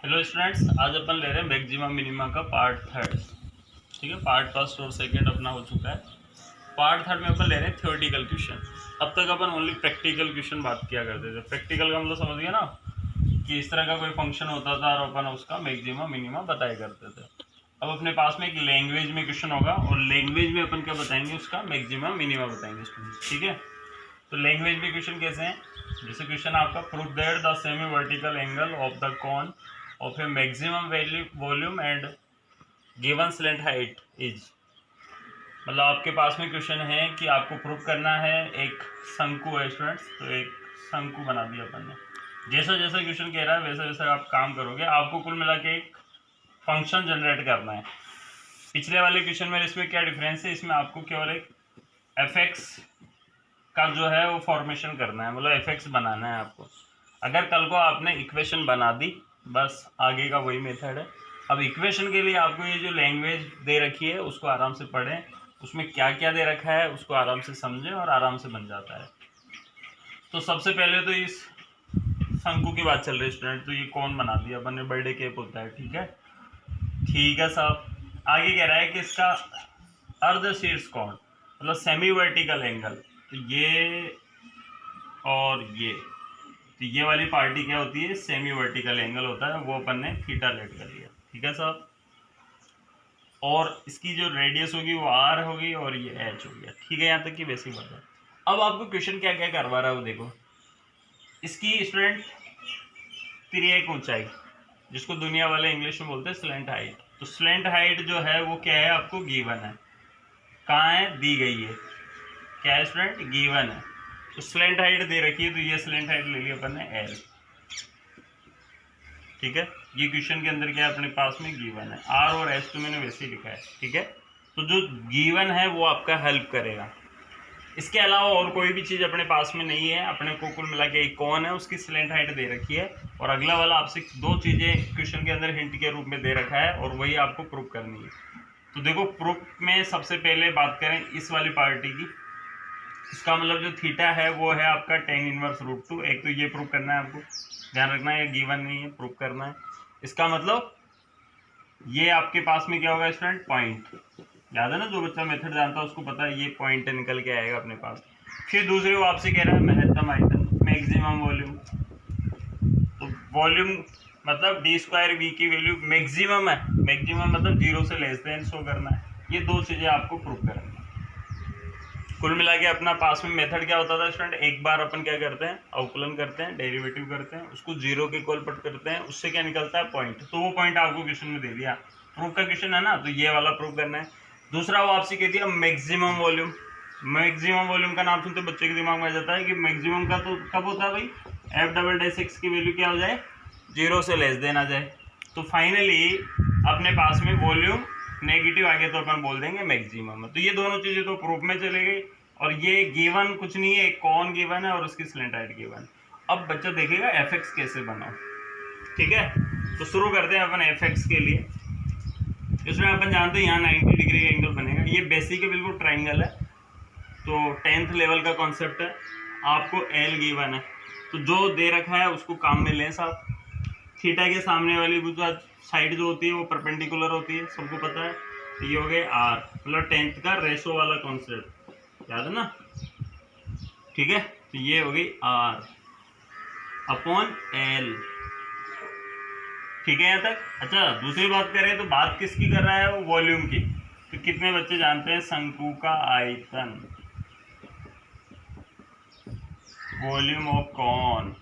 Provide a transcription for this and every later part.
Hello students, आज अपन ले रहे हैं मैक्सिमा मिनिमा का पार्ट थर्ड। ठीक है, पार्ट फर्स्ट और सेकंड अपना हो चुका है। पार्ट थर्ड में अपन ले रहे हैं थ्योरेटिकल क्वेश्चन। अब तक अपन ओनली प्रैक्टिकल क्वेश्चन बात किया करते थे। प्रैक्टिकल का मतलब समझ गया ना, कि इस तरह का कोई फंक्शन होता था और अपन उसका मैक्सिमा मिनिमा बताया करते थे। अब अपने पास में एक लैंग्वेज में क्वेश्चन होगा और लैंग्वेज में अपन क्या बताएंगे, उसका मैक्सिमा मिनिमा बताएंगे स्टूडेंट्स। ठीक है, तो लैंग्वेज में क्वेश्चन कैसे हैं, जैसे क्वेश्चन आपका prove that the semi vertical angle of the cone of a maximum value volume and given slant height is. मतलब आपके पास में क्वेश्चन है कि आपको प्रूव करना है, एक शंकु है स्टूडेंट्स, तो एक शंकु बना दिया अपन ने। जैसा जैसा क्वेश्चन कह रहा है वैसा वैसा आप काम करोगे। आपको कुल मिला के एक फंक्शन जनरेट करना है। पिछले वाले क्वेश्चन में इसमें क्या डिफरेंस है, इसमें आपको केवल एक एफ एक्स का जो है वो फॉर्मेशन करना है, मतलब एफ एक्स बनाना है आपको। अगर कल को आपने इक्वेशन बना दी, बस आगे का वही मेथड है। अब इक्वेशन के लिए आपको ये जो लैंग्वेज दे रखी है उसको आराम से पढ़ें, उसमें क्या क्या दे रखा है उसको आराम से समझें और आराम से बन जाता है। तो सबसे पहले तो इस शंकु की बात चल रही है स्टूडेंट, तो ये कौन बना दिया अपन ने, बर्थडे केक होता है। ठीक है साहब। आगे कह रहा है कि इसका अर्ध शीर्ष कोण मतलब सेमी वर्टिकल एंगल, तो ये और ये वाली पार्टी क्या होती है, सेमी वर्टिकल एंगल होता है, वो अपन ने थीटा लेट कर लिया। ठीक है साहब। और इसकी जो रेडियस होगी वो आर होगी और ये एच हो गया। ठीक है, यहाँ तक की बेसिक बात है। अब आपको क्वेश्चन क्या क्या करवा रहा है वो देखो। इसकी स्टूडेंट तिर्यक ऊंचाई, जिसको दुनिया वाले इंग्लिश में बोलते हैं स्लैंट हाइट, तो स्लैंट हाइट जो है वो क्या है, आपको गिवन है। कहाँ है, दी गई है। क्या है स्टूडेंट, गिवन है। तो स्लैंट हाइट दे रखी है, तो ये स्लैंट हाइट ले ली अपन ने एल। ठीक है, ये क्वेश्चन के अंदर क्या है अपने पास में गिवन है। आर और एस तो मैंने वैसे ही लिखा है। ठीक है, तो जो गिवन है वो आपका हेल्प करेगा। इसके अलावा और कोई भी चीज़ अपने पास में नहीं है। अपने को कुल मिला के एक कौन है, उसकी स्लैंट हाइट दे रखी है, और अगला वाला आपसे दो चीज़ें क्वेश्चन के अंदर हिंट के रूप में दे रखा है, और वही आपको प्रूव करनी है। तो देखो, प्रूफ में सबसे पहले बात करें इस वाली पार्टी की। इसका मतलब जो थीटा है वो है आपका tan इनवर्स रूट 2। एक तो ये प्रूव करना है आपको, ध्यान रखना है, ये गिवन नहीं है, प्रूव करना है। इसका मतलब ये आपके पास में क्या होगा स्टूडेंट, पॉइंट। याद है ना, जो बच्चा मेथड जानता है उसको पता है ये पॉइंट निकल के आएगा अपने पास। फिर दूसरे वो आपसे कह रहा है महत्तम आयतन, मैक्सिमम वॉल्यूम। तो वॉल्यूम मतलब डी स्क्वायर वी की वैल्यू मैक्सिमम है। मैक्सिमम मतलब 0 से लेस देन शो करना है। ये दो चीज़ें आपको प्रूव करनी है। कुल मिला के अपना पास में मेथड क्या होता था स्टूडेंट, एक बार अपन क्या करते हैं, अवकलन करते हैं, डेरिवेटिव करते हैं, उसको 0 के इक्वल पुट करते हैं, उससे क्या निकलता है, पॉइंट। तो वो पॉइंट आपको क्वेश्चन में दे दिया। प्रूफ का क्वेश्चन है ना, तो ये वाला प्रूफ करना है। दूसरा वो आपसे कह दिया मैक्सिमम वॉल्यूम। मैक्सिमम वॉल्यूम का नाम सुनते बच्चे के दिमाग में आ जाता है कि मैक्सिमम का तो कब होता है भाई, एफ डबल डैश एक्स की वैल्यू क्या हो जाए, 0 से लेस देन आ जाए। तो फाइनली अपने पास में वॉल्यूम नेगेटिव आ गया तो अपन बोल देंगे मैक्सिमम। तो ये दोनों चीजें तो प्रूफ में चले गई, और ये गिवन कुछ नहीं है, एक कौन गिवन है और उसकी स्लैंट हाइट गिवन। अब बच्चा देखेगा एफ एक्स कैसे बना। ठीक है, तो शुरू करते हैं अपन एफ एक्स के लिए। इसमें अपन जानते हैं यहाँ 90 डिग्री का एंगल बनेगा। ये बेसिक है, बिल्कुल ट्राइंगल है, तो 10th लेवल का कॉन्सेप्ट है। आपको एल गिवन है, तो जो दे रखा है उसको काम में लें साहब। थीटा के सामने वाली साइड जो होती है वो परपेंडिकुलर होती है, सबको पता है। तो ये हो गए आर, मतलब 10th का रेशो वाला कॉन्सेप्ट, याद है ना। ठीक है, तो ये हो गई आर अपॉन एल। ठीक है यहाँ तक। अच्छा, दूसरी बात करें तो बात किसकी कर रहा है, वो वॉल्यूम की। तो कितने बच्चे जानते हैं शंकु का आयतन, वॉल्यूम ऑफ कॉन।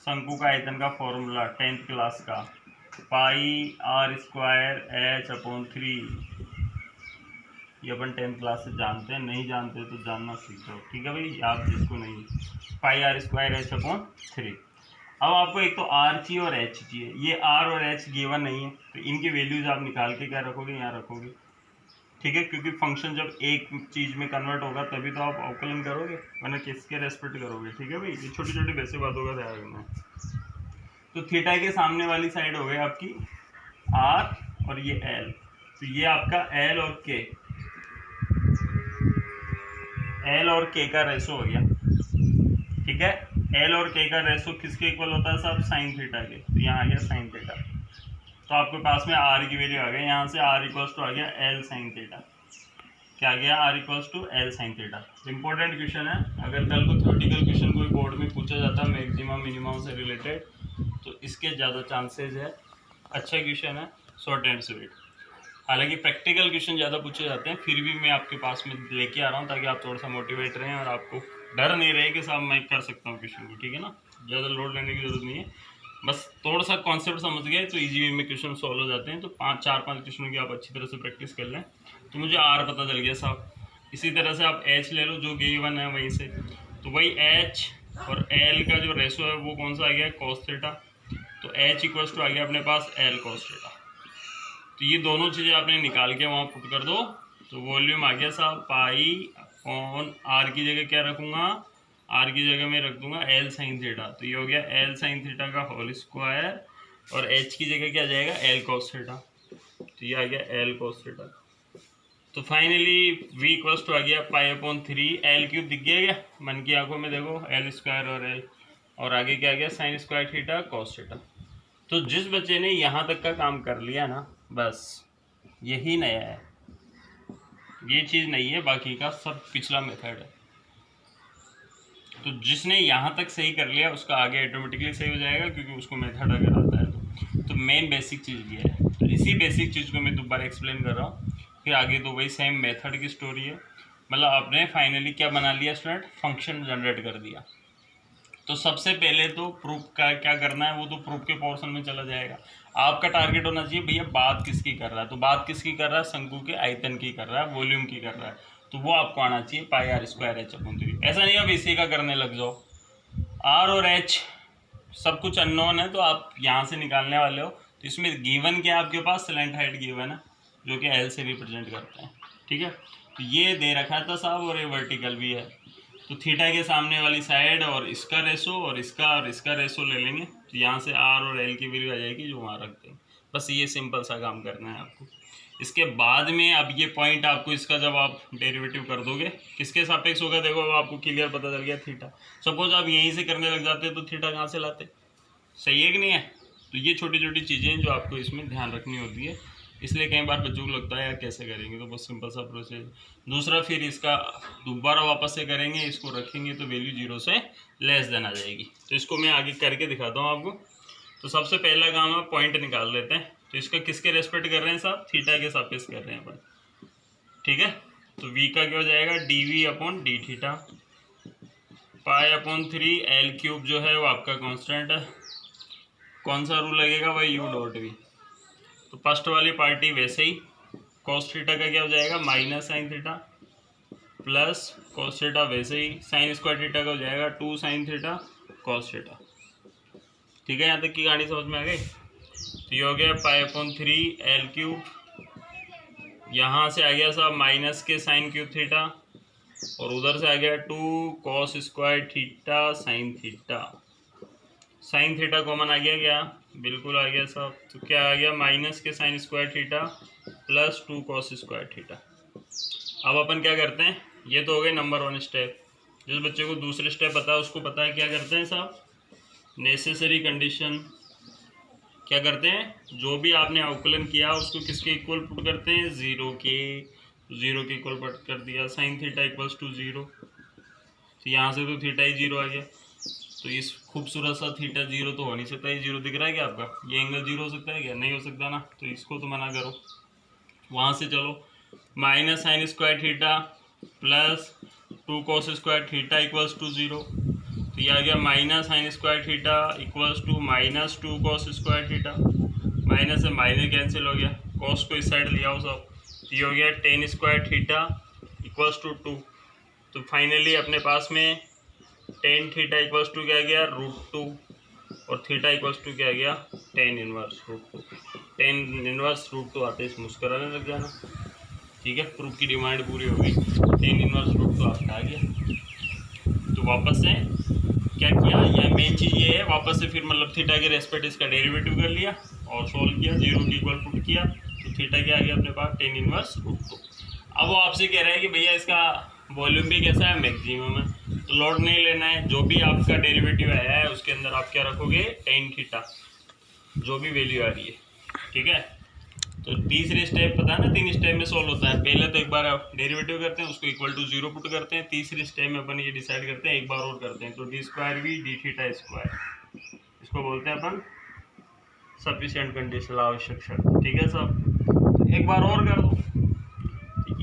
शंकु का आयतन का फॉर्मूला 10th क्लास का, पाई आर स्क्वायर एच अपॉन 3। ये अपन 10th क्लास से जानते हैं, नहीं जानते तो जानना सीखो। ठीक है भाई, आप जिसको नहीं, पाई आर स्क्वायर एच अपॉन 3। अब आपको एक तो आर चाहिए और एच चाहिए। ये आर और एच गिवन नहीं है, तो इनकी वैल्यूज आप निकाल के क्या रखोगे, यहाँ रखोगे। ठीक है, क्योंकि फंक्शन जब एक चीज में कन्वर्ट होगा तभी तो आप अवकलन करोगे, वरना किसके रेस्पेक्ट करोगे। ठीक है भाई, ये छोटी छोटी बेसिक बातों का ध्यान रखना है। तो थीटा के सामने वाली साइड हो गई आपकी आर और ये एल, तो ये आपका एल और के, एल और के का रेशो हो गया। ठीक है, एल और के का रेशो किसके इक्वल होता है साहब, साइन थीटा के। तो यहाँ आ गया साइन थीटा। तो आपके पास में आर की वैल्यू आ गई, यहाँ से आर इक्वल्स टू आ गया एल साइन थीटा। क्या आ गया, r equals to l sine theta. Important question है, अगर कल को थ्योरेटिकल क्वेश्चन कोई बोर्ड में पूछा जाता है मैक्सिमम मिनिमम से रिलेटेड, तो इसके ज़्यादा चांसेज है। अच्छा क्वेश्चन है, शॉर्ट एंड स्वीट। हालांकि प्रैक्टिकल क्वेश्चन ज़्यादा पूछे जाते हैं, फिर भी मैं आपके पास में लेके आ रहा हूँ ताकि आप थोड़ा सा मोटिवेट रहें और आपको डर नहीं रहे कि साहब मैं कर सकता हूँ क्वेश्चन को, ठीक है ना। ज़्यादा लोड लेने की जरूरत नहीं है, बस थोड़ा सा कॉन्सेप्ट समझ गए तो इजी वे में क्वेश्चन सॉल्व हो जाते हैं। तो 4-5 क्वेश्चनों की आप अच्छी तरह से प्रैक्टिस कर लें। तो मुझे आर पता चल गया साहब। इसी तरह से आप एच ले लो, जो गिवन है वहीं से, तो वही एच और एल का जो रेशो है वो कौन सा आ गया, कॉस थीटा। तो एच इक्वल्स टू आ गया अपने पास एल कॉस थीटा। तो ये दोनों चीज़ें आपने निकाल के वहाँ पुट कर दो, तो वॉल्यूम आ गया साहब पाई अपॉन आर की जगह क्या रखूँगा, आर की जगह मैं रख दूंगा एल साइन थीटा। तो ये हो गया एल साइन थीटा का होल स्क्वायर, और एच की जगह क्या जाएगा, एल कॉस थीटा। तो ये आ गया एल कॉस थीटा। तो फाइनली वी इक्वल्स टू आ गया पाई अपॉन 3 एल क्यूब। दिख गया क्या मन की आंखों में, देखो एल स्क्वायर और एल, और आगे क्या आ गया sign square theta cos theta. तो जिस बच्चे ने यहाँ तक का काम कर लिया ना, बस यही नया है, ये चीज़ नहीं है, बाकी का सब पिछला मेथड है। तो जिसने यहाँ तक सही कर लिया उसका आगे ऑटोमेटिकली सही हो जाएगा, क्योंकि उसको मेथड अगर आता है तो मेन बेसिक चीज़ ये है। तो इसी बेसिक चीज़ को मैं दोबारा एक्सप्लेन कर रहा हूँ, फिर आगे तो वही सेम मेथड की स्टोरी है। मतलब आपने फाइनली क्या बना लिया स्टूडेंट, फंक्शन जनरेट कर दिया। तो सबसे पहले तो प्रूफ का क्या करना है, वो तो प्रूफ के पोर्शन में चला जाएगा। आपका टारगेट होना चाहिए भैया बात किसकी कर रहा है, तो बात किसकी कर रहा है, शंकु के आयतन की कर रहा है, वॉल्यूम की कर रहा है। तो वो आपको आना चाहिए पाई आर स्क्वायर एच अपॉन 3। ऐसा नहीं अब इसी का करने लग जाओ। आर और एच सब कुछ अननोन है, तो आप यहाँ से निकालने वाले हो। तो इसमें गिवन क्या आपके पास, स्लैंट हाइट गिवन है, जो कि एल से रिप्रेजेंट करते हैं, ठीक है। तो ये दे रखा था साहब, और ये वर्टिकल भी है। तो थीटा के सामने वाली साइड और इसका रेशो और इसका रेशो ले लेंगे, तो यहाँ से आर और एल की वैल्यू आ जाएगी जो वहाँ रखते हैं। बस ये सिंपल सा काम करना है आपको। इसके बाद में अब ये पॉइंट आपको इसका जब आप डेरिवेटिव कर दोगे किसके सापेक्ष होगा, देखो अब आपको क्लियर पता चल गया थीटा। सपोज आप यहीं से करने लग जाते तो थीटा कहाँ से लाते, सही है कि नहीं है। तो ये छोटी छोटी चीज़ें जो आपको इसमें ध्यान रखनी होती है, इसलिए कई बार बच्चों को लगता है यार कैसे करेंगे, तो बहुत सिंपल सा प्रोसेस। दूसरा फिर इसका दोबारा वापस से करेंगे, इसको रखेंगे तो वैल्यू 0 से लेस देन आ जाएगी। तो इसको मैं आगे करके दिखाता हूँ आपको। तो सबसे पहला काम है पॉइंट निकाल लेते हैं। तो इसका किसके रेस्पेक्ट कर रहे हैं साहब, थीटा के सापेक्ष कर रहे हैं अपन, ठीक है। तो v का क्या हो जाएगा, d v upon d theta, pi upon 3 l cube जो है वो आपका कांस्टेंट है। कौन सा रूल लगेगा भाई, यू डॉट वी। तो फर्स्ट वाली पार्टी वैसे ही, कॉस थीटा का क्या हो जाएगा minus sine theta, plus cos theta वैसे ही, साइन स्क्वायर थीटा का हो जाएगा 2 साइन थीटा कॉस थीटा, ठीक है। यहाँ तक की कहानी समझ में आ गई। तो ये हो गया पाई अपॉन 3 एल क्यूब, यहाँ से आ गया साहब माइनस के साइन क्यूब थीटा, और उधर से आ गया 2 cos square theta sine theta. Sine theta common आ गया क्या, बिल्कुल आ गया साहब। तो क्या आ गया, माइनस के sign square theta plus 2 cos square theta. अब अपन क्या करते हैं, ये तो हो गए नंबर 1 स्टेप। जिस बच्चे को दूसरे स्टेप पता है उसको पता है क्या करते हैं साहब, नेसेसरी कंडीशन। क्या करते हैं, जो भी आपने अवकलन किया उसको किसके इक्वल पुट करते हैं, 0 के। 0 के इक्वल पुट कर दिया, साइन थीटा इक्वल्स टू 0। तो यहाँ से तो थीटा ही 0 आ गया। तो इस खूबसूरत सा थीटा 0 तो हो नहीं सकता, ये 0 दिख रहा है क्या आपका, ये एंगल 0 हो सकता है क्या, नहीं हो सकता ना। तो इसको तो मना करो। वहाँ से चलो, minus sine square theta plus 2 cos square theta equals to 0। तो ये आ गया minus sine square theta equals to minus 2 cos square theta. Minus से माइनस कैंसिल हो गया, कॉस को इस साइड ले आओ सब। तो ये हो गया tan square theta equals to 2। तो फाइनली अपने पास में टेन थीटा इक्वल्स टू क्या गया, √2, और थीटा इक्वल्स टू क्या गया, टेन इनवर्स √2। टेन इनवर्स √2 आते इस मुस्कुराने लग जाना, ठीक है। प्रूफ की डिमांड पूरी हो गई, टेन इनवर्स √2 आपका आ गया। तो वापस से क्या किया, यह मेन चीज़ ये है, वापस से फिर मतलब थीटा के रेस्पेक्ट इसका डेरिवेटिव कर लिया और सोल्व किया, 0 के इक्वल पुट किया, तो थीटा क्या आ गया अपने पास, टेन इनवर्स √2। अब वो आपसे कह रहा है कि भैया इसका वॉल्यूम भी कैसा है, मैक्सिमम है। तो लोड नहीं लेना है, जो भी आपका डेरिवेटिव आया है उसके अंदर आप क्या रखोगे, टेन थीटा, जो भी वैल्यू आ रही है, ठीक है। तो तीसरे स्टेप पता है ना, 3 स्टेप में सोल्व होता है। पहले तो एक बार डेरिवेटिव करते हैं, उसको इक्वल टू 0 पुट करते हैं, तीसरे स्टेप में अपन ये डिसाइड करते हैं, एक बार और करते हैं। तो d square v d theta square, इसको बोलते हैं अपन सफिशिएंट कंडीशन, आवश्यक शर्त, ठीक है सब। एक बार और कर दो,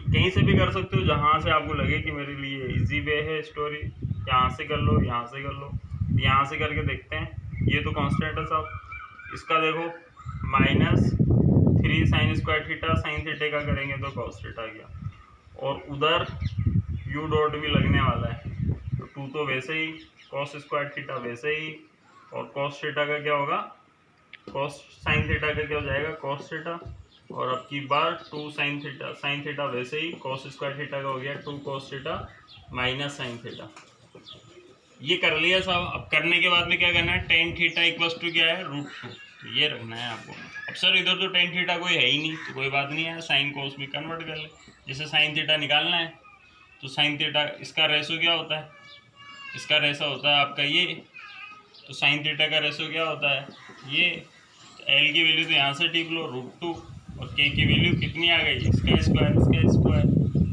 कहीं से भी कर सकते हो, जहाँ से आपको लगे कि मेरे लिए इजी वे है स्टोरी, यहाँ से कर लो, यहाँ से कर लो, यहाँ से करके देखते हैं। ये तो कांस्टेंट है साहब, इसका देखो -3 साइन स्क्वायर थीटा, साइन थीटे का करेंगे तो कॉस थीटा आ गया, और उधर यू डॉट भी लगने वाला है, तो 2 तो वैसे ही, कॉस स्क्वायर थीटा वैसे ही, और कॉस थीटा का क्या होगा, कॉस साइन थीटा का क्या हो जाएगा, कॉस थीटा, और अब की बार 2 साइन थीटा, साइन थीटा वैसे ही, कॉस स्क्वायर थीटा का हो गया 2 cos theta minus sine theta. ये कर लिया साहब। अब करने के बाद में क्या करना है, टेन थीटा इक्वल्स टू क्या है, √2, तो ये रखना है आपको। अब सर इधर तो टेन थीटा कोई है ही नहीं, तो कोई बात नहीं है, साइन कोस भी कन्वर्ट कर ले। जैसे साइन थीटा निकालना है तो साइन थीटा, इसका रेशो क्या होता है, इसका रेशो होता है आपका ये, तो साइन थीटा का रेशो क्या होता है ये। एल की वैल्यू तो यहाँ से टिप लो √2, और के की वैल्यू कितनी आ गई, इसका स्क्वायर, इसका स्क्वायर,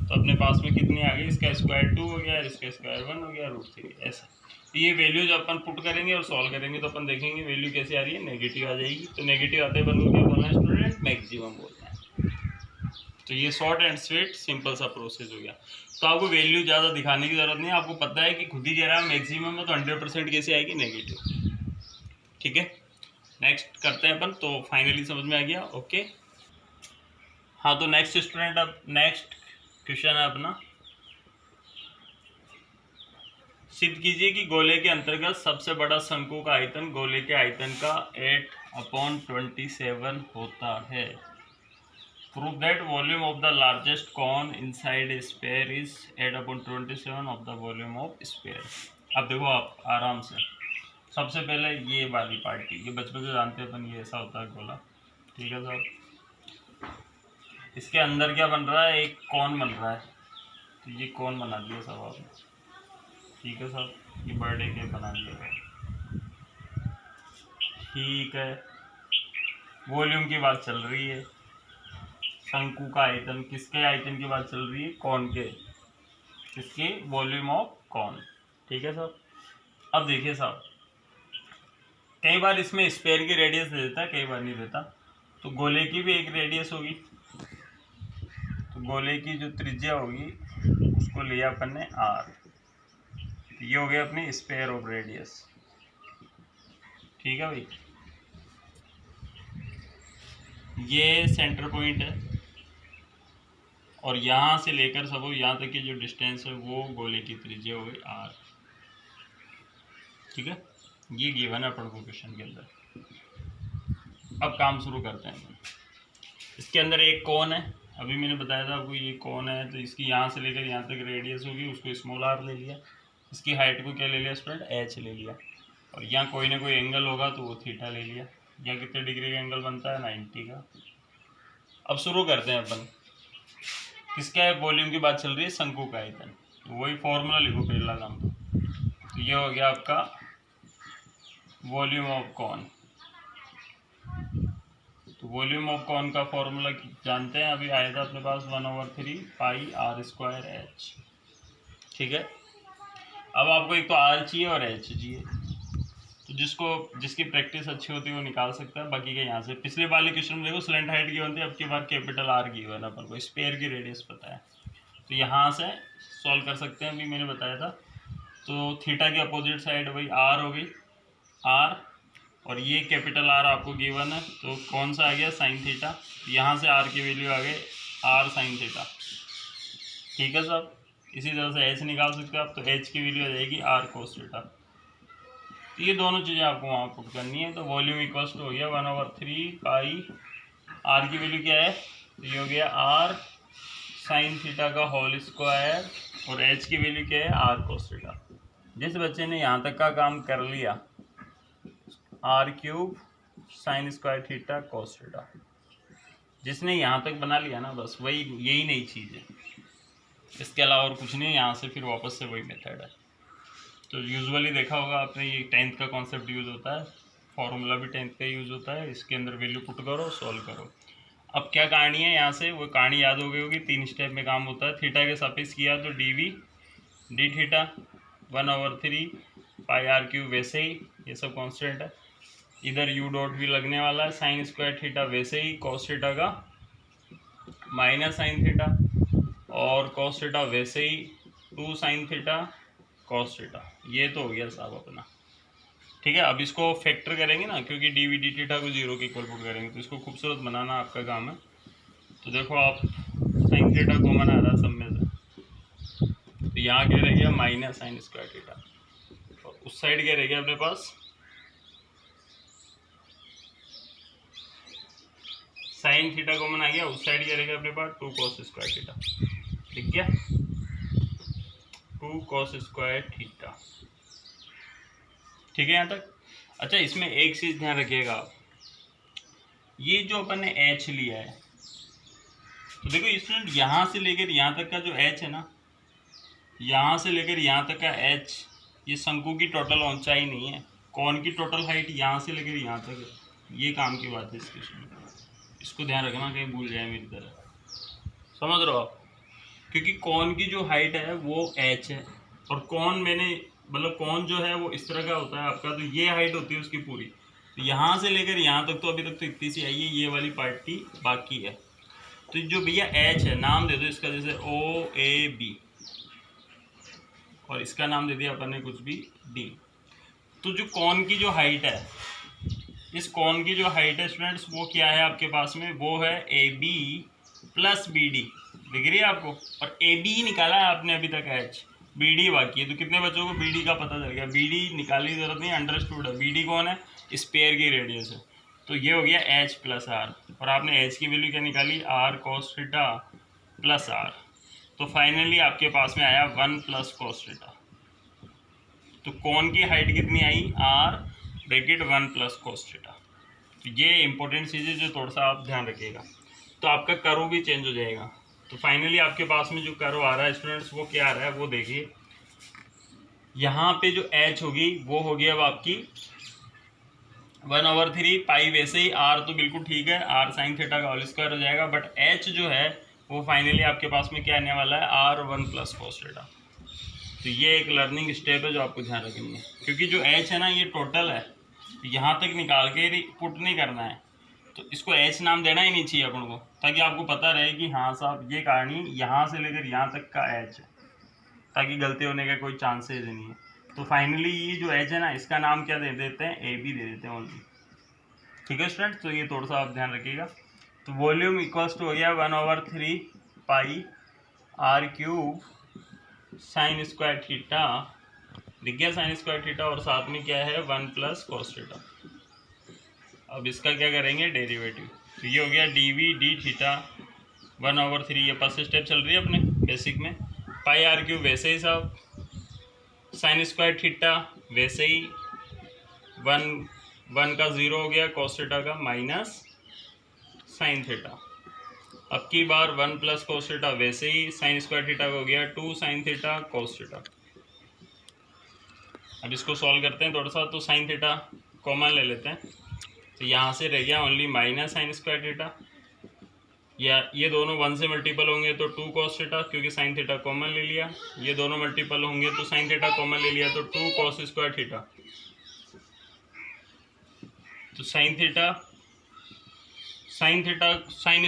तो अपने पास में कितनी आ गई, इसका स्क्वायर 2 हो गया, इसका स्क्वायर 1 हो गया, √3 ऐसा। तो ये वैल्यू जब अपन पुट करेंगे और सॉल्व करेंगे तो अपन देखेंगे वैल्यू कैसे आ रही है, नेगेटिव आ जाएगी। तो नेगेटिव आते अपन को क्या बोलना है स्टूडेंट, मैक्सिमम बोलना है। तो ये शॉर्ट एंड स्वीट सिंपल सा प्रोसेस हो गया। तो आपको वैल्यू ज़्यादा दिखाने की जरूरत नहीं है, आपको पता है कि खुद ही कह रहा है मैक्सिमम है, तो 100% कैसे आएगी, नेगेटिव, ठीक है। नेक्स्ट करते हैं अपन, तो फाइनली समझ में आ गया, ओके। हाँ तो नेक्स्ट स्टूडेंट, अब नेक्स्ट क्वेश्चन है अपना, सिद्ध कीजिए कि गोले के अंतर्गत सबसे बड़ा शंकु का आयतन गोले के आयतन का 8/27 होता है। Prove that volume of the largest cone inside a sphere is 8/27 of the volume of sphere. अब देखो आप आराम से, सबसे पहले ये वाली पार्टी, ये बचपन से जानते हैं अपन, ये ऐसा होता है गोला, ठीक है साहब। इसके अंदर क्या बन रहा है, एक कॉन बन रहा है, तो ये कॉन बना दिया सब आपने, ठीक है साहब, ये बर्थडे केक बना दिया, ठीक है। वॉल्यूम की बात चल रही है, शंकु का आयतन, किसके आयतन की बात चल रही है, कॉन के, किसके, वॉल्यूम ऑफ कॉन, ठीक है साहब। अब देखिए साहब, कई बार इसमें स्फीयर की रेडियस दे देता है, कई बार नहीं देता। तो गोले की भी एक रेडियस होगी, तो गोले की जो त्रिज्या होगी उसको लिया अपन ने r, ये हो गया अपनी स्फीयर ऑफ रेडियस, ठीक है भाई। ये सेंटर पॉइंट है, और यहाँ से लेकर सब यहाँ तक की जो डिस्टेंस है वो गोले की त्रिज्या हो गई r, ठीक है। ये गिवन है अपन को क्वेश्चन के अंदर। अब काम शुरू करते हैं। इसके अंदर एक कोन है, अभी मैंने बताया था आपको, ये कोन है, तो इसकी यहाँ से लेकर यहाँ तक रेडियस होगी, उसको स्मॉल r ले लिया। इसकी हाइट को क्या ले लिया स्टूडेंट, h ले लिया, और यहाँ कोई ना कोई एंगल होगा तो वो थीटा ले लिया। यहाँ कितने डिग्री का एंगल बनता है, 90 का। अब शुरू करते हैं अपन, किसका है, वॉल्यूम की बात चल रही है, शंकु का आयतन, तो वही फॉर्मूला लिखो पहला काम। तो ये हो गया आपका वॉल्यूम ऑफ कॉन। तो वॉल्यूम ऑफ कॉन का फॉर्मूला जानते हैं, अभी आया था अपने पास 1/3 पाई r²h, ठीक है। अब आपको एक तो r चाहिए और h चाहिए, तो जिसकी प्रैक्टिस अच्छी होती है वो निकाल सकता है। बाकी के यहाँ से पिछले वाले क्वेश्चन में देखो स्लेंट हाइट की होती है, अब की बार कैपिटल R की है ना, अपन को स्फीयर की रेडियस पता है, तो यहाँ से सॉल्व कर सकते हैं, अभी मैंने बताया था। तो थीटा की अपोजिट साइड वही r हो गई r, और ये कैपिटल R आपको गिवन है, तो कौन सा आ गया, साइन थीटा। यहाँ से r की वैल्यू आ गई r साइन थीटा, ठीक है साहब। इसी तरह से h निकाल सकते हो आप, तो h की वैल्यू आ जाएगी r कोस थीटा। तो ये दोनों चीज़ें आपको वहाँ पुट करनी है। तो वॉल्यूम इक्वल्स टू हो गया 1/3 पाई, r की वैल्यू क्या है, तो ये हो गया r साइन थीटा का होल स्क्वायर, और h की वैल्यू क्या है, r कोस थीटा। जिस बच्चे ने यहाँ तक का काम कर लिया, r³ sign square theta cos theta, जिसने यहाँ तक बना लिया ना, बस वही, यही नई चीज़ है, इसके अलावा और कुछ नहीं। यहाँ से फिर वापस से वही मेथड है, तो यूजुअली देखा होगा आपने, ये 10th का कॉन्सेप्ट यूज़ होता है, फॉर्मूला भी 10th का यूज़ होता है। इसके अंदर वैल्यू पुट करो, सॉल्व करो। अब क्या कहानी है यहाँ से, वो कहानी याद हो गई होगी। 3 स्टेप में काम होता है। थीटा के सापेक्ष किया तो d d theta 1/3 pi r cube, वैसे ही ये सब कांस्टेंट है। इधर यू डॉट भी लगने वाला है। साइन स्क्वायर थीटा वैसे ही कॉस थीटा का माइनस साइन थीटा, और कॉस थीटा वैसे ही 2 साइन थीटा कॉस थीटा। ये तो हो गया साहब अपना, ठीक है। अब इसको फैक्टर करेंगे ना, क्योंकि डी वी डी थीटा को 0 के इक्वल पुट करेंगे, तो इसको खूबसूरत बनाना आपका काम है। तो देखो आप, साइन थीटा कॉमन आ रहा सब में से, तो यहाँ क्या रह गया माइनस साइन स्क्वायर थीटा, और उस साइड क्या रह गया अपने पास, साइन थीटा कॉमन आ गया। उस साइड क्या रहेगा अपने पास 2 कॉस स्क्वायर थीटा, ठीक है, 2 कॉस स्क्वायर थीटा, ठीक है यहाँ तक। अच्छा, इसमें एक चीज़ ध्यान रखिएगा आप, ये जो अपन ने h लिया है, तो देखो स्टूडेंट यहाँ से लेकर यहाँ तक का जो h है ना, यहाँ से लेकर यहाँ तक का h, ये शंकु की टोटल ऊंचाई नहीं है, कौन की टोटल हाइट यहाँ से लेकर यहाँ तक है। ये काम की बात है इसके, इसको ध्यान रखना कहीं भूल जाए मेरी तरह, समझ रहे हो आप। क्योंकि कौन की जो हाइट है वो h है, और कौन मैंने मतलब कौन जो है वो इस तरह का होता है आपका, तो ये हाइट होती है उसकी पूरी। तो यहाँ से लेकर यहाँ तक तो अभी तक तो इतनी सी आई है, ये वाली पार्टी बाकी है। तो जो भैया h है, नाम दे दो इसका, जैसे OAB, और इसका नाम दे दिया अपन ने कुछ भी D। तो जो कौन की जो हाइट है, इस कौन की जो हाइट है स्टूडेंट्स, वो क्या है आपके पास में, वो है AB प्लस BD, दिख रही है आपको। और AB ही निकाला है आपने अभी तक, h, BD बाकी है। तो कितने बच्चों को BD का पता चल गया, BD निकालने की जरूरत नहीं, अंडरस्टूड है। BD कौन है, स्पेयर की रेडियस है। तो ये हो गया h प्लस r, और आपने h की वैल्यू क्या निकाली, r cos theta plus r। तो फाइनली आपके पास में आया 1 प्लस cos थीटा। तो कौन की हाइट कितनी आई, r bracket 1 plus cos theta. तो ये इंपॉर्टेंट चीज़ है जो थोड़ा सा आप ध्यान रखिएगा। तो आपका कर्व भी चेंज हो जाएगा। तो फाइनली आपके पास में जो कर्व आ रहा है स्टूडेंट्स, वो क्या आ रहा है वो देखिए। यहाँ पे जो h होगी वो होगी अब आपकी 1/3 पाई, वैसे ही r तो बिल्कुल ठीक है, r साइन थीटा का होल स्क्वायर हो जाएगा, बट h जो है वो फाइनली आपके पास में क्या आने वाला है, r 1 प्लस cos थीटा। तो ये एक लर्निंग स्टेप है जो आपको ध्यान रखेंगे, क्योंकि जो h है ना ये टोटल है, तो यहाँ तक निकाल के पुट नहीं करना है। तो इसको h नाम देना ही नहीं चाहिए अपन को, ताकि आपको पता रहे कि हाँ साहब ये कहानी यहाँ से लेकर यहाँ तक का h है, ताकि गलती होने का कोई चांसेस नहीं है। तो फाइनली ये जो h है ना, इसका नाम क्या दे देते हैं, AB दे देते हैं ओनली, ठीक है स्टूडेंट। तो ये थोड़ा सा आप ध्यान रखिएगा। तो वॉल्यूम इक्वल्स टू हो गया 1/3 पाई r cube sign square theta, दिख गया साइन स्क्वायर थीटा, और साथ में क्या है 1 प्लस cos थीटा। अब इसका क्या करेंगे, डेरिवेटिव। तो ये हो गया dv d थीटा 1/3, ये फर्स्ट स्टेप चल रही है अपने बेसिक में। पाई आर क्यूब वैसे ही साहब, साइन स्क्वायर थीटा वैसे ही 1 का 0 हो गया, cos थीटा का माइनस साइन थीटा। अब की बार 1 प्लस cos थीटा वैसे ही, साइन स्क्वायर थीटा का हो गया 2 साइन थीटा cos थीटा। अब इसको सॉल्व करते हैं थोड़ा सा। तो साइन थीटा कॉमन ले लेते हैं, तो यहाँ से रह गया only minus sine square theta, या ये दोनों 1 से मल्टीपल होंगे तो 2 cos थीटा, क्योंकि साइन थीटा कॉमन ले लिया। ये दोनों मल्टीपल होंगे तो साइन थीटा कॉमन ले लिया, तो 2 cos स्क्वायर थीटा। तो साइन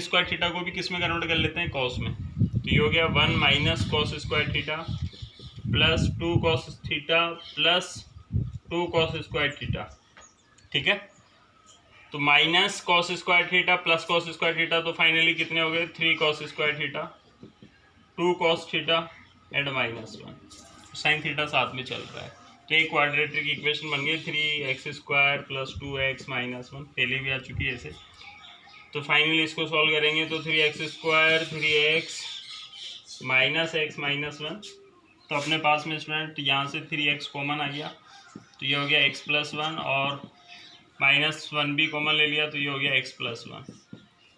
स्क्वायर थीटा को भी किस में कन्वर्ट कर लेते हैं, cos में। तो ये हो गया 1 minus cos square theta plus 2 cos theta plus 2 cos square theta, ठीक है। तो minus cos square theta plus cos square theta, तो फाइनली कितने हो गए, 3 cos square theta 2 cos theta and -1। Sine theta साथ में चल रहा है, तो एक क्वाड्रेटिक इक्वेशन बन गई 3x² प्लस 2x -1, पहले भी आ चुकी है ऐसे। तो फाइनली इसको सॉल्व करेंगे तो 3x² 3x -x -1, तो अपने पास में स्टूडेंट यहाँ से 3x कॉमन आ गया, तो ये हो गया x+1, और -1 भी कॉमन ले लिया, तो ये हो गया x+1।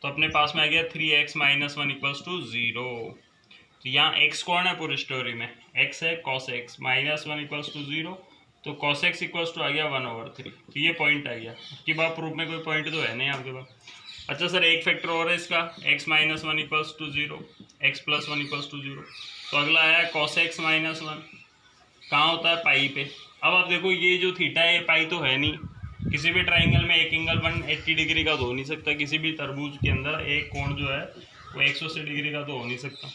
तो अपने पास में आ गया 3x -1 = 0। तो यहाँ x कौन है पूरी स्टोरी में, x है cos x -1 इक्वल्स टू 0, तो cos x इक्वल्स टू आ गया 1/3। तो ये पॉइंट आ गया। उसके बाद प्रूफ में कोई पॉइंट तो है नहीं आपके पास। अच्छा सर एक फैक्टर और है इसका, x -1 equals to 0, x + 1 equals to 0। तो अगला आया cos x -1, कहाँ होता है पाई पे। अब आप देखो ये जो थीटा है ये पाई तो है नहीं, किसी भी ट्राइंगल में एक एंगल 180 डिग्री का तो हो नहीं सकता, किसी भी तरबूज के अंदर एक कोण जो है वो 180 डिग्री का तो हो नहीं सकता,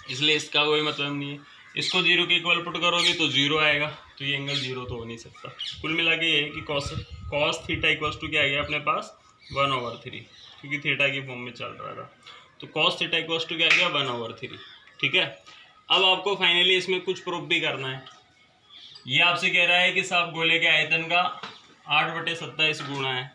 इसलिए इसका कोई मतलब नहीं है। इसको 0 के इक्वल पुट करोगे तो 0 आएगा, तो ये एंगल 0 तो हो नहीं सकता। कुल मिला के ये है कि cos थीटा इक्वल्स टू क्या आ गया अपने पास 1/3, क्योंकि थीटा की फॉर्म में चल रहा था। तो cos थीटा इक्वल्स टू क्या आ गया 1/3। ठीक है, अब आपको फाइनली इसमें कुछ प्रूफ भी करना है। ये आपसे कह रहा है कि साहब गोले के आयतन का 8/27 गुणा है,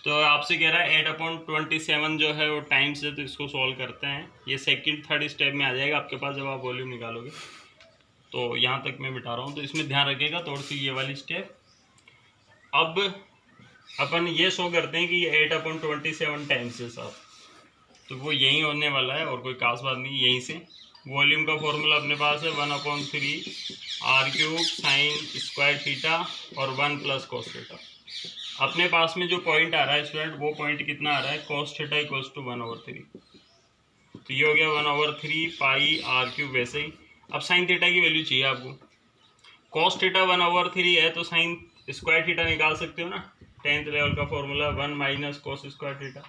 तो आपसे कह रहा है 8/27 जो है वो टाइम्स है, तो इसको सॉल्व करते हैं। ये सेकंड थर्ड स्टेप में आ जाएगा आपके पास जब आप वॉल्यूम निकालोगे। तो यहाँ तक मैं बिठा रहा हूँ, तो इसमें ध्यान रखिएगा थोड़ी सी ये वाली स्टेप। अब अपन ये शो करते हैं कि ये 8/27 टाइम्स है साहब, तो वो यही होने वाला है और कोई खास बात नहीं। यहीं से वॉल्यूम का फॉर्मूला अपने पास है 1/3 r³ sin² थीटा और 1 + cos थीटा। अपने पास में जो पॉइंट आ रहा है स्टूडेंट, वो पॉइंट कितना आ रहा है cos थीटा इक्वल्स टू 1/3। तो ये हो गया 1/3 पाई r³ वैसे ही। अब साइन थीटा की वैल्यू चाहिए आपको। cos थीटा 1/3 है तो sin² थीटा निकाल सकते हो ना, 10th लेवल का फॉर्मूला 1 - cos² थीटा।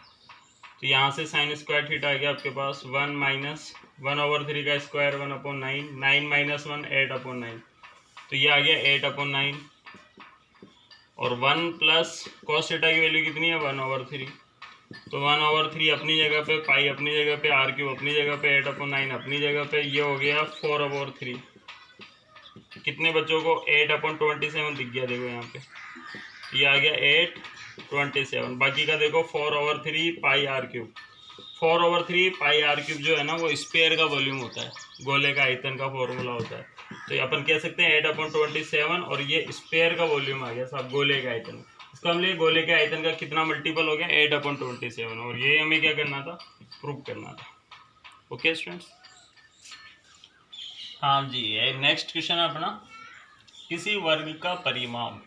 तो यहाँ से sin² थीटा आ गया आपके पास 1 - 1/3 का स्क्वायर 1/9, 9 - 1 8/9, तो ये आ गया 8/9। और 1 + cos थीटा की वैल्यू कितनी है 1/3, तो 1/3 अपनी जगह पे, पाई अपनी जगह पे, r³ अपनी जगह पे, 8/9 अपनी जगह पे, ये हो गया 4/3। कितने बच्चों को 8/27 दिख गया, देखो यहाँ पे ये आ गया 8/27। बाकी का देखो 4/3 पाई r³। 4/3 पाई r³ जो है ना वो स्पेयर का वॉल्यूम होता है, गोले का आयतन का फॉर्मूला होता है। तो अपन कह सकते हैं 8/27 और ये स्पेयर का वॉल्यूम आ गया साहब गोले का आयतन। इसका हम लिए गोले के आयतन का कितना मल्टीपल हो गया 8/27, और ये हमें क्या करना था, प्रूव करना था। ओके स्टूडेंट्स, हाँ जी, ये नेक्स्ट क्वेश्चन है अपना, किसी वर्ग का परिमाप,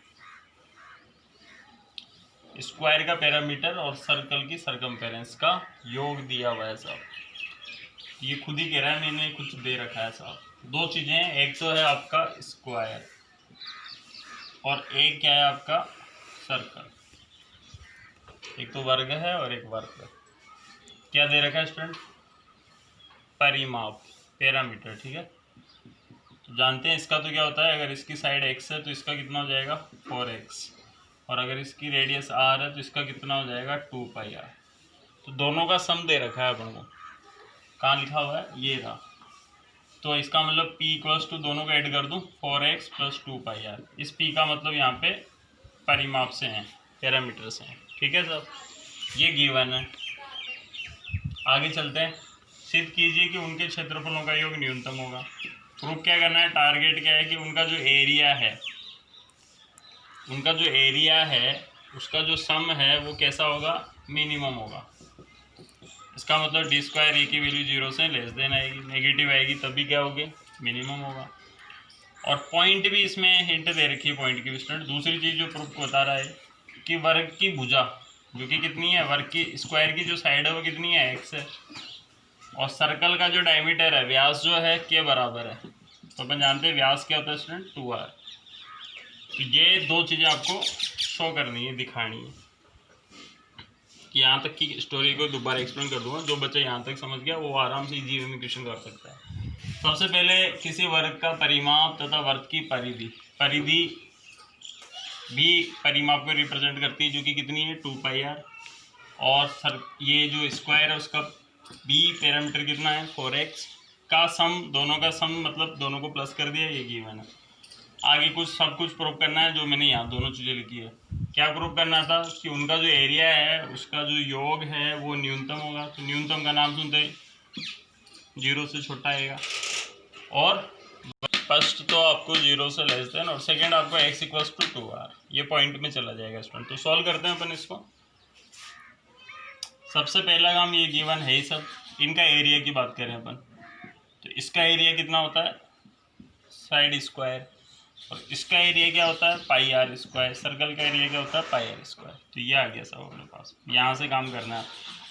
स्क्वायर का पैरामीटर और सर्कल की सरकमफेरेंस का योग दिया हुआ है साहब। ये खुद ही कह रहा है, मैंने कुछ दे रखा है साहब। दो चीज़ें हैं, एक तो है आपका स्क्वायर और एक क्या है आपका सर्कल। एक तो वर्ग है और एक वर्ग। क्या दे रखा है स्टूडेंट, परिमाप, पैरामीटर। ठीक है, तो जानते हैं इसका तो क्या होता है, अगर इसकी साइड x है तो इसका कितना हो जाएगा 4x, और अगर इसकी रेडियस r है तो इसका कितना हो जाएगा 2πr। तो दोनों का सम दे रखा है अपन को, कहाँ लिखा हुआ है, ये रहा। तो इसका मतलब p = दोनों को ऐड कर दूं 4x + 2πr। इस p का मतलब यहाँ पे परिमाप से हैं, पैरामीटर से हैं। ठीक है साहब, ये गिवन है। आगे चलते हैं, सिद्ध कीजिए कि उनके क्षेत्रफलों का योग न्यूनतम होगा। प्रूफ क्या करना है, टारगेट क्या है कि उनका जो एरिया है, उसका जो सम है वो कैसा होगा, मिनिमम होगा। इसका मतलब d² a की वैल्यू 0 से लेस देन आएगी, नेगेटिव आएगी तभी क्या होगी, मिनिमम होगा। और पॉइंट भी इसमें हिंट दे रखी है पॉइंट की स्टूडेंट। दूसरी चीज़ जो प्रूफ को बता रहा है कि वर्ग की भुजा जो कि कितनी है, वर्ग की स्क्वायर की जो साइड है वो कितनी है, x है, और सर्कल का जो डायमीटर है, व्यास जो है के बराबर है। तो अपन जानते हैं व्यास क्या होता है स्टूडेंट, 2r। तो ये दो चीज़ें आपको शो करनी है, दिखानी है। कि यहाँ तक की स्टोरी को दोबारा एक्सप्लेन कर दूंगा, जो बच्चा यहाँ तक समझ गया वो आराम से इजी वे में क्वेश्चन कर सकता है। सबसे पहले किसी वर्ग का परिमाप तथा वर्ग की परिधि भी परिमाप को रिप्रेजेंट करती है, जो कि कितनी है 2πr। और ये जो स्क्वायर है उसका b पैरामीटर कितना है 4x का सम, दोनों का सम मतलब दोनों को प्लस कर दिया, ये गिवन है। आगे सब कुछ प्रूव करना है, जो मैंने यहाँ दोनों चीज़ें लिखी है। क्या प्रूव करना था कि उनका जो एरिया है उसका जो योग है वो न्यूनतम होगा। तो न्यूनतम का नाम सुनते ही 0 से छोटा आएगा, और फर्स्ट तो आपको 0 से लेस देन, और सेकेंड आपको x = 2r, ये पॉइंट में चला जाएगा स्टूडेंट। तो सॉल्व करते हैं अपन इसको। सबसे पहला काम, ये गिवन है ही सब, इनका एरिया की बात करें अपन, तो इसका एरिया कितना होता है, साइड स्क्वायर, और इसका एरिया क्या होता है, पाई आर स्क्वायर। सर्कल का एरिया क्या होता है, पाई आर स्क्वायर। तो ये आ गया सब अपने पास, यहाँ से काम करना है।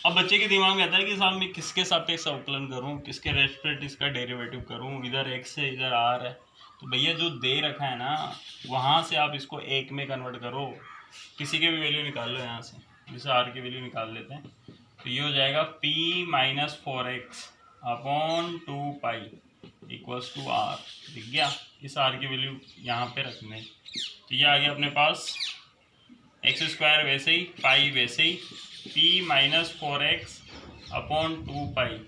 अब बच्चे के दिमाग में आता है कि साहब मैं किसके सापेक्ष अवकलन करूँ, किसके रेस्पेक्ट इसका डेरिवेटिव करूँ, इधर एक्स है इधर आर है। तो भैया जो दे रखा है ना, वहाँ से आप इसको एक में कन्वर्ट करो, किसी के भी वैल्यू निकाल लो यहाँ से। जैसे आर की वैल्यू निकाल लेते हैं, तो ये हो जाएगा p minus 4x upon 2 pi equals to r. दिख गया, इस आर की वैल्यू यहाँ पे रखने। तो ये आ गया अपने पास एक्स स्क्वायर वैसे ही, पाई वैसे ही, p minus 4x upon 2 pi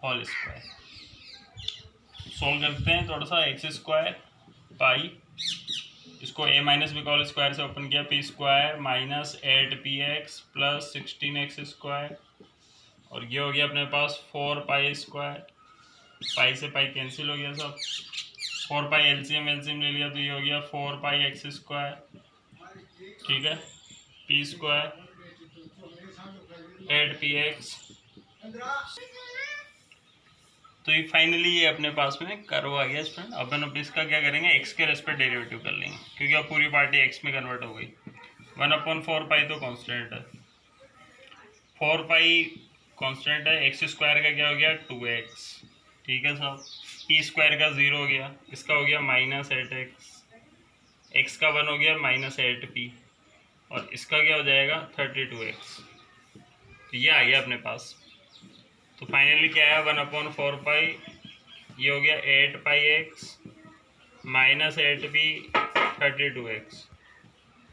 whole square. Solve करते हैं थोड़ा सा। एक्स स्क्वायर पाई, इसको a minus b whole square से ओपन किया, p square minus 8px plus 16x square, और ये हो गया अपने पास 4 पाई स्क्वायर। पाई से पाई कैंसिल हो गया सब, 4 पाई एलसीएम ले लिया, तो ये हो गया 4 पाई एक्स स्क्वायर, ठीक है, पी स्क्वायर 8px। तो ये फाइनली ये अपने पास में कर्व आ गया स्टूडेंट। अपन अब इसका क्या करेंगे, एक्स के रेस्पेक्ट डेरिवेटिव कर लेंगे, क्योंकि अब पूरी पार्टी एक्स में कन्वर्ट हो गई। 1/4 पाई तो कांस्टेंट है, 4 पाई कांस्टेंट है, एक्स स्क्वायर का क्या हो गया 2x, ठीक है साहब। पी स्क्वायर का 0 हो गया, इसका हो गया माइनस 8x, एक्स का 1 हो गया माइनस 8p, और इसका क्या हो जाएगा 32x। तो ये आ गया अपने पास। तो फाइनली क्या है 1/4 पाई, ये हो गया 8 पाई x माइनस 8p 32x।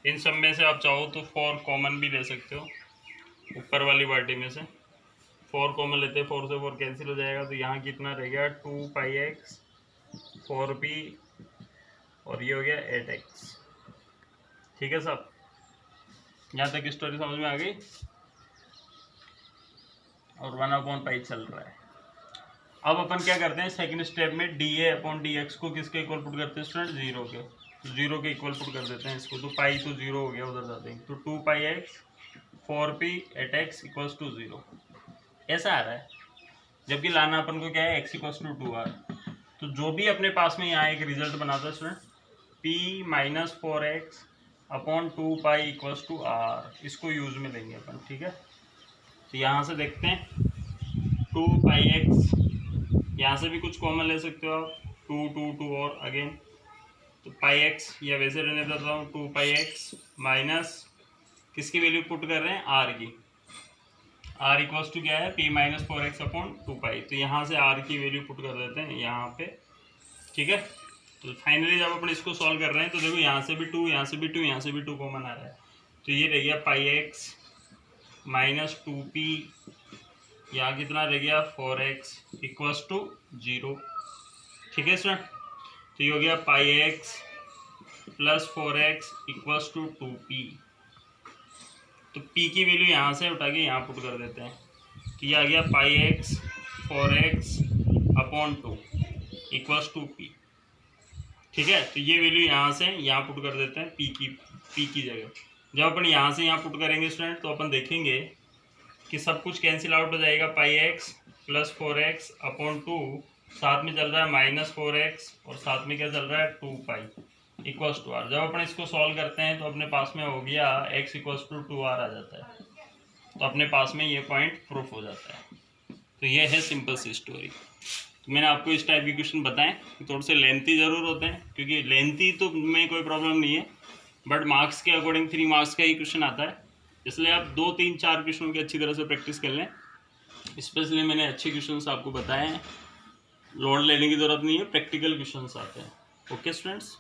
इन सब में से आप चाहो तो 4 कॉमन भी ले सकते हो, ऊपर वाली पार्टी में से 4 कॉमन लेते हैं, 4 से 4 कैंसिल हो जाएगा। तो यहाँ कितना रह गया 2 पाई x 4p, और ये हो गया 8x, ठीक है साहब। यहाँ तक स्टोरी समझ में आ गई, और 1/पाई चल रहा है। अब अपन क्या करते हैं सेकंड स्टेप में, dA/dx को किसके इक्वल पुट करते हैं स्टूडेंट, 0 के। तो 0 के इक्वल पुट कर देते हैं इसको, तो पाई तो 0 हो गया, उधर जाते हैं। तो 2 पाई x 4p 8x equals to 0, ऐसा आ रहा है। जबकि लाना अपन को क्या है, x इक्वल्स टू 2r। तो जो भी अपने पास में यहाँ एक रिजल्ट बनाता है student, p minus 4x upon 2 pi equals to r, इसको यूज में लेंगे अपन, ठीक है। तो यहाँ से देखते हैं 2 पाई x, यहाँ से भी कुछ कॉमन ले सकते हो आप, 2 2 2 और अगेन, तो पाई x या वैसे रहने देता हूँ 2 पाई x माइनस किसकी वैल्यू पुट कर रहे हैं, r की। r इक्वल्स टू क्या है, p माइनस 4x अपॉन 2 पाई। तो यहाँ से r की वैल्यू पुट कर देते हैं यहाँ पे, ठीक है। तो फाइनली जब अपन इसको सॉल्व कर रहे हैं तो देखो यहाँ से भी 2, यहाँ से भी 2, यहाँ से भी 2 कॉमन आ रहा है। तो ये रह गया पाई x माइनस 2p, यहाँ कितना रह गया 4x इक्वल्स टू 0, ठीक है सर। तो ये हो गया pi x plus 4x equals to 2p। तो p की वैल्यू यहाँ से उठा के यहाँ पुट कर देते हैं, तो ये आ गया pi x 4x upon 2 equals to p, ठीक है। तो ये वैल्यू यहाँ से यहाँ पुट कर देते हैं p की जगह। जब अपन यहाँ से यहाँ पुट करेंगे स्टूडेंट, तो अपन देखेंगे कि सब कुछ कैंसिल आउट हो जाएगा। पाई x प्लस 4x अपॉन 2, साथ में चल रहा है माइनस 4x, और साथ में क्या चल रहा है 2 पाई इक्वल्स टू r। जब अपन इसको सॉल्व करते हैं तो अपने पास में हो गया x इक्वल्स टू 2r आ जाता है। तो अपने पास में ये पॉइंट प्रूफ हो जाता है। तो ये है सिंपल सी स्टोरी। तो मैंने आपको इस टाइप के क्वेश्चन बताएं, थोड़े से लेंथी ज़रूर होते हैं, क्योंकि लेंथी तो में कोई प्रॉब्लम नहीं है, बट मार्क्स के अकॉर्डिंग 3 मार्क्स का ही क्वेश्चन आता है, इसलिए आप 2 3 4 क्वेश्चनों की अच्छी तरह से प्रैक्टिस कर लें। स्पेशली मैंने अच्छे क्वेश्चंस आपको बताए हैं, लोड लेने की ज़रूरत नहीं है, प्रैक्टिकल क्वेश्चंस आते हैं। Okay students.